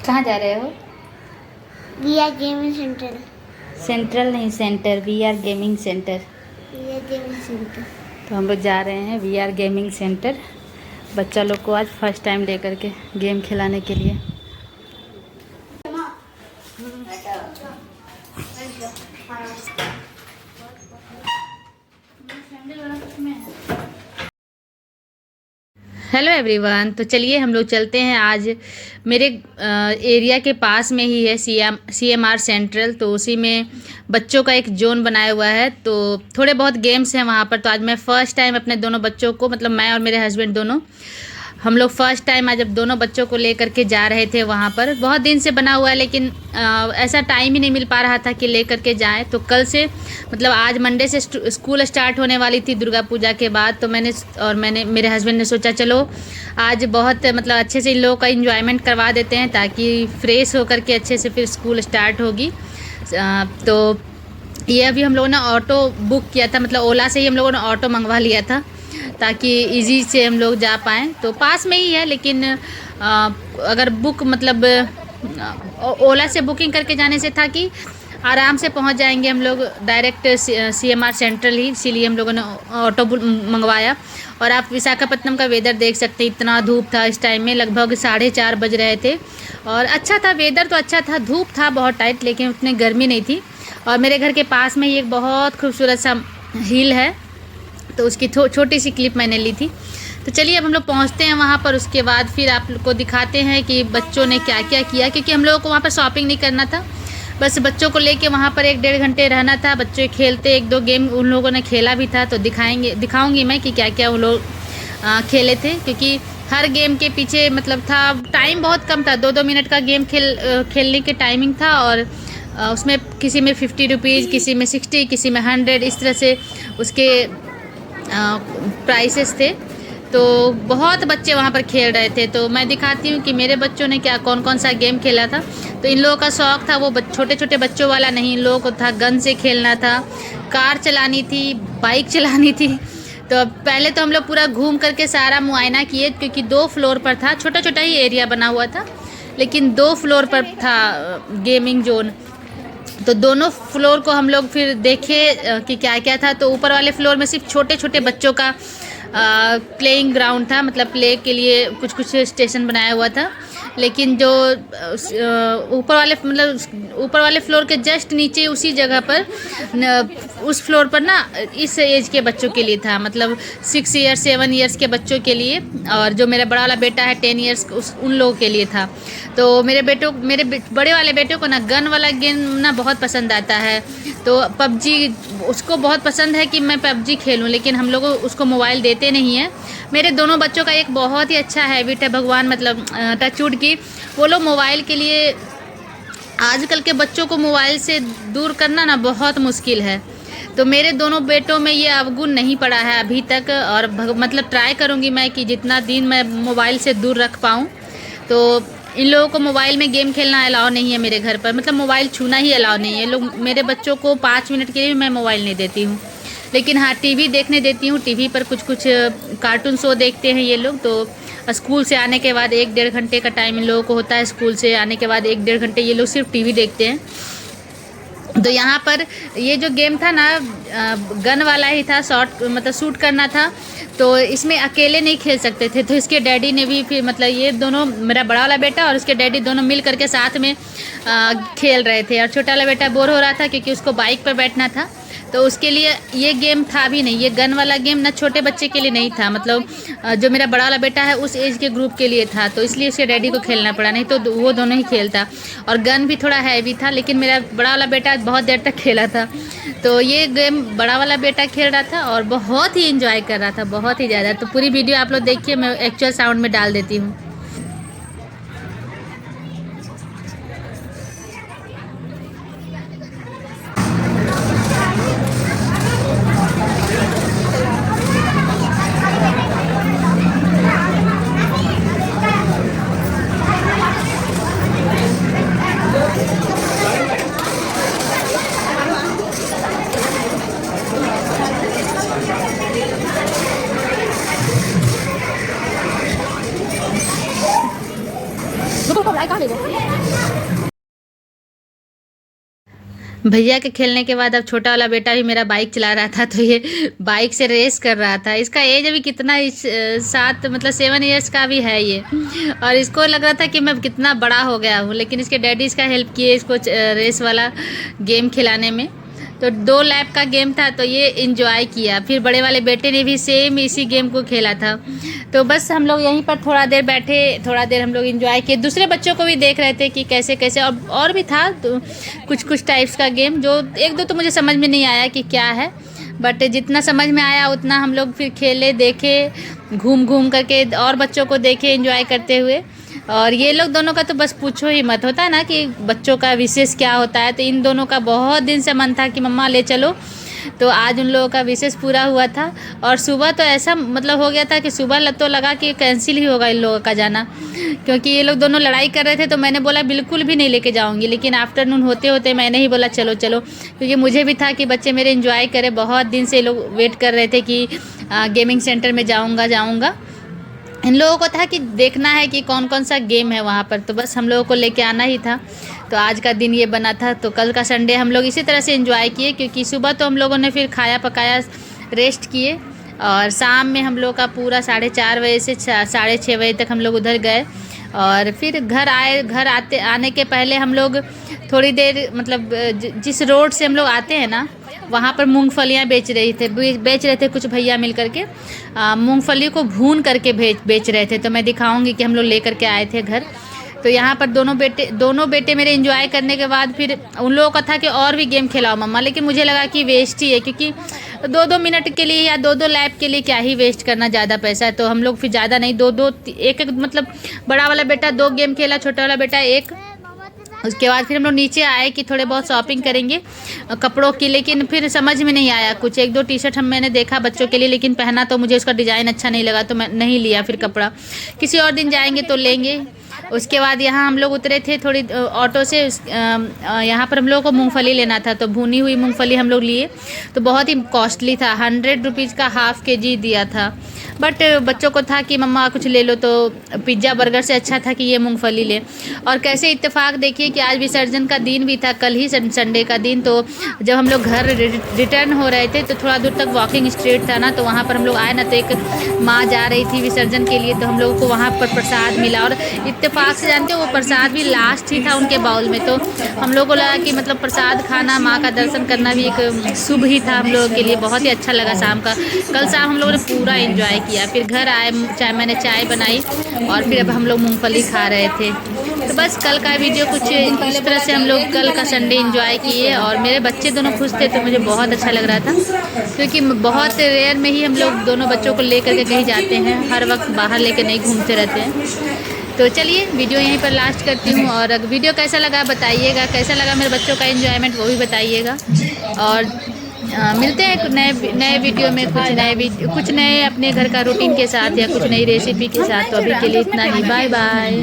कहाँ जा रहे हो? We are gaming centre. Central नहीं, centre, we are gaming centre. We are gaming centre. तो हम लोग जा रहे हैं वी आर गेमिंग सेंटर, बच्चा लोग को आज फर्स्ट टाइम लेकर के गेम खिलाने के लिए। हेलो एवरीवन, तो चलिए हम लोग चलते हैं। आज मेरे एरिया के पास में ही है CMR सेंट्रल, तो उसी में बच्चों का एक जोन बनाया हुआ है। तो थोड़े बहुत गेम्स हैं वहाँ पर। तो आज मैं फ़र्स्ट टाइम अपने दोनों बच्चों को, मतलब मैं और मेरे हस्बैंड दोनों, हम लोग फ़र्स्ट टाइम आज जब दोनों बच्चों को लेकर के जा रहे थे वहाँ पर। बहुत दिन से बना हुआ है लेकिन ऐसा टाइम ही नहीं मिल पा रहा था कि लेकर के जाएं। तो कल से, मतलब आज मंडे से स्कूल स्टार्ट होने वाली थी दुर्गा पूजा के बाद। तो मैंने मेरे हस्बैंड ने सोचा चलो आज बहुत मतलब अच्छे से इन लोगों का इंजॉयमेंट करवा देते हैं, ताकि फ्रेश होकर के अच्छे से फिर स्कूल स्टार्ट होगी। तो ये अभी हम लोगों ने ऑटो बुक किया था, मतलब ओला से ही हम लोगों ने ऑटो मंगवा लिया था ताकि इजी से हम लोग जा पाएँ। तो पास में ही है, लेकिन अगर बुक मतलब ओला से बुकिंग करके जाने से था कि आराम से पहुंच जाएंगे हम लोग डायरेक्ट CMR सेंट्रल ही, इसीलिए हम लोगों ने ऑटो मंगवाया। और आप विशाखापट्टनम का वेदर देख सकते हैं, इतना धूप था इस टाइम में, लगभग 4:30 बज रहे थे। और अच्छा था, वेदर तो अच्छा था, धूप था बहुत टाइट लेकिन उतनी गर्मी नहीं थी। और मेरे घर के पास में ही एक बहुत खूबसूरत सा हिल है, तो उसकी छोटी सी क्लिप मैंने ली थी। तो चलिए अब हम लोग पहुँचते हैं वहाँ पर। उसके बाद फिर आप को दिखाते हैं कि बच्चों ने क्या क्या किया, क्योंकि हम लोगों को वहाँ पर शॉपिंग नहीं करना था, बस बच्चों को लेके वहाँ पर 1-1.5 घंटे रहना था। बच्चे खेलते, 1-2 गेम उन लोगों ने खेला भी था, तो दिखाऊंगी मैं कि क्या क्या वो लोग खेले थे। क्योंकि हर गेम के पीछे मतलब था, टाइम बहुत कम था, 2-2 मिनट का गेम खेलने के टाइमिंग था। और उसमें किसी में 50 रुपीज़, किसी में 60, किसी में 100, इस तरह से उसके प्राइसेस थे। तो बहुत बच्चे वहाँ पर खेल रहे थे। तो मैं दिखाती हूँ कि मेरे बच्चों ने क्या कौन कौन सा गेम खेला था। तो इन लोगों का शौक़ था वो छोटे छोटे बच्चों वाला नहीं, इन लोगों को था गन से खेलना था, कार चलानी थी, बाइक चलानी थी। तो पहले तो हम लोग पूरा घूम करके सारा मुआयना किए, क्योंकि 2 फ्लोर पर था, छोटा छोटा ही एरिया बना हुआ था, लेकिन 2 फ्लोर पर था गेमिंग जोन। तो दोनों फ्लोर को हम लोग फिर देखे कि क्या क्या था। तो ऊपर वाले फ्लोर में सिर्फ छोटे छोटे बच्चों का प्लेइंग ग्राउंड था, मतलब प्ले के लिए कुछ कुछ स्टेशन बनाया हुआ था। लेकिन जो ऊपर वाले फ्लोर के जस्ट नीचे उसी जगह पर उस फ्लोर पर ना इस एज के बच्चों के लिए था, मतलब 6 ईयर्स 7 ईयर्स के बच्चों के लिए। और जो मेरा बड़ा वाला बेटा है 10 ईयर्स, उन लोगों के लिए था। तो मेरे बड़े वाले बेटे को ना गन वाला गेम ना बहुत पसंद आता है। तो PUBG उसको बहुत पसंद है कि मैं PUBG खेलूं, लेकिन हम लोग उसको मोबाइल देते नहीं हैं। मेरे दोनों बच्चों का एक बहुत ही अच्छा हैबिट है, भगवान मतलब टचवुड की, वो लोग मोबाइल के लिए, आजकल के बच्चों को मोबाइल से दूर करना ना बहुत मुश्किल है। तो मेरे दोनों बेटों में ये अवगुण नहीं पड़ा है अभी तक। और मतलब ट्राई करूँगी मैं कि जितना दिन मैं मोबाइल से दूर रख पाऊँ। तो इन लोगों को मोबाइल में गेम खेलना अलाउ नहीं है मेरे घर पर, मतलब मोबाइल छूना ही अलाउ नहीं है। लोग मेरे बच्चों को 5 मिनट के लिए मैं मोबाइल नहीं देती हूँ, लेकिन हाँ टीवी देखने देती हूँ। टीवी पर कुछ कुछ कार्टून शो देखते हैं ये लोग। तो स्कूल से आने के बाद 1-1.5 घंटे का टाइम इन लोगों को होता है, स्कूल से आने के बाद 1-1.5 घंटे ये लोग सिर्फ टीवी देखते हैं। तो यहाँ पर ये जो गेम था ना गन वाला ही था, मतलब शूट करना था। तो इसमें अकेले नहीं खेल सकते थे, तो इसके डैडी ने भी फिर मतलब ये दोनों, मेरा बड़ा वाला बेटा और उसके डैडी दोनों मिल करके साथ में खेल रहे थे। और छोटा वाला बेटा बोर हो रहा था क्योंकि उसको बाइक पर बैठना था, तो उसके लिए ये गेम था भी नहीं। ये गन वाला गेम ना छोटे बच्चे के लिए नहीं था, मतलब जो मेरा बड़ा वाला बेटा है उस एज के ग्रुप के लिए था, तो इसलिए उसके डैडी को खेलना पड़ा, नहीं तो वो दोनों ही खेलता। और गन भी थोड़ा हैवी था, लेकिन मेरा बड़ा वाला बेटा बहुत देर तक खेला था। तो ये गेम बड़ा वाला बेटा खेल रहा था और बहुत ही इंजॉय कर रहा था, बहुत ही ज़्यादा। तो पूरी वीडियो आप लोग देखिए, मैं एक्चुअल साउंड में डाल देती हूँ। भैया के खेलने के बाद अब छोटा वाला बेटा भी मेरा बाइक चला रहा था, तो ये बाइक से रेस कर रहा था। इसका एज अभी कितना, इस 7 ईयर्स का भी है ये, और इसको लग रहा था कि मैं कितना बड़ा हो गया हूँ, लेकिन इसके डैडी इसका हेल्प किए इसको रेस वाला गेम खिलाने में। तो 2 लैप का गेम था, तो ये इंजॉय किया। फिर बड़े वाले बेटे ने भी सेम इसी गेम को खेला था। तो बस हम लोग यहीं पर थोड़ा देर बैठे, थोड़ा देर हम लोग इंजॉय किए। दूसरे बच्चों को भी देख रहे थे कि कैसे कैसे, और भी था तो कुछ टाइप्स का गेम, जो 1-2 तो मुझे समझ में नहीं आया कि क्या है, बट जितना समझ में आया उतना हम लोग फिर खेले, देखे, घूम घूम करके और बच्चों को देखे इंजॉय करते हुए। और ये लोग दोनों का तो बस पूछो ही मत, होता है ना कि बच्चों का विशेष क्या होता है। तो इन दोनों का बहुत दिन से मन था कि मम्मा ले चलो, तो आज उन लोगों का विशेष पूरा हुआ था। और सुबह तो ऐसा मतलब हो गया था कि सुबह तो लगा कि कैंसिल ही होगा इन लोगों का जाना, क्योंकि ये लोग दोनों लड़ाई कर रहे थे। तो मैंने बोला बिल्कुल भी नहीं लेके जाऊंगी, लेकिन आफ्टरनून होते होते मैंने ही बोला चलो चलो, क्योंकि मुझे भी था कि बच्चे मेरे एंजॉय करें। बहुत दिन से लोग वेट कर रहे थे कि गेमिंग सेंटर में जाऊँगा। इन लोगों को था कि देखना है कि कौन कौन सा गेम है वहाँ पर, तो बस हम लोगों को लेके आना ही था। तो आज का दिन ये बना था। तो कल का संडे हम लोग इसी तरह से एंजॉय किए, क्योंकि सुबह तो हम लोगों ने फिर खाया पकाया, रेस्ट किए, और शाम में हम लोग का पूरा 4:30 बजे से 6:30 बजे तक हम लोग उधर गए। और फिर घर आने के पहले हम लोग थोड़ी देर, मतलब जिस रोड से हम लोग आते हैं ना, वहाँ पर मूंगफलियाँ बेच रहे थे कुछ भैया मिल करके। मूंगफली को भून करके बेच रहे थे। तो मैं दिखाऊंगी कि हम लोग लेकर के आए थे घर। तो यहाँ पर दोनों बेटे मेरे एंजॉय करने के बाद फिर उन लोगों का था कि और भी गेम खिलाओ मम्मा, लेकिन मुझे लगा कि वेस्ट ही है, क्योंकि 2-2 मिनट के लिए या 2-2 लैप के लिए क्या ही वेस्ट करना, ज़्यादा पैसा है। तो हम लोग फिर ज़्यादा नहीं, 2-2 एक मतलब बड़ा वाला बेटा 2 गेम खेला, छोटा वाला बेटा 1। उसके बाद फिर हम लोग नीचे आए कि थोड़े बहुत शॉपिंग करेंगे कपड़ों की, लेकिन फिर समझ में नहीं आया कुछ। 1-2 टी-शर्ट मैंने देखा बच्चों के लिए, लेकिन पहना तो मुझे उसका डिज़ाइन अच्छा नहीं लगा, तो मैं नहीं लिया फिर कपड़ा। किसी और दिन जाएंगे तो लेंगे। उसके बाद यहाँ हम लोग उतरे थे थोड़ी ऑटो से, यहाँ पर हम लोगों को मूंगफली लेना था, तो भुनी हुई मूंगफली हम लोग लिए। तो बहुत ही कॉस्टली था, 100 रुपीज़ का ½ kg दिया था। बट बच्चों को था कि मम्मा कुछ ले लो, तो पिज़्ज़ा बर्गर से अच्छा था कि ये मूंगफली ले। और कैसे इत्तेफाक देखिए कि आज विसर्जन का दिन भी था, कल ही संडे का दिन। तो जब हम लोग घर रिटर्न हो रहे थे, तो थोड़ा दूर तक वॉकिंग स्ट्रीट था ना, तो वहाँ पर हम लोग आए ना, तो एक माँ जा रही थी विसर्जन के लिए, तो हम लोगों को वहाँ पर प्रसाद मिला। और इत्तेफाक से जानते हो वो प्रसाद भी लास्ट ही था उनके बाउल में। तो हम लोगों को लगा कि मतलब प्रसाद खाना, माँ का दर्शन करना भी एक शुभ ही था हम लोगों के लिए। बहुत ही अच्छा लगा शाम का। कल शाम हम लोगों ने पूरा एंजॉय किया। फिर घर आए, मैंने चाय बनाई, और फिर अब हम लोग मूंगफली खा रहे थे। तो बस कल का वीडियो कुछ इस तरह से हम लोग कल का संडे एंजॉय किए। और मेरे बच्चे दोनों खुश थे, तो मुझे बहुत अच्छा लग रहा था, क्योंकि बहुत रेयर में ही हम लोग दोनों बच्चों को लेकर के कहीं जाते हैं, हर वक्त बाहर लेकर नहीं घूमते रहते हैं। तो चलिए वीडियो यहीं पर लास्ट करती हूँ। और वीडियो कैसा लगा बताइएगा, कैसा लगा मेरे बच्चों का एंजॉयमेंट वो भी बताइएगा। और मिलते हैं नए वीडियो में, कुछ नए अपने घर का रूटीन के साथ या कुछ नई रेसिपी के साथ। तो अभी के लिए इतना ही, बाय बाय।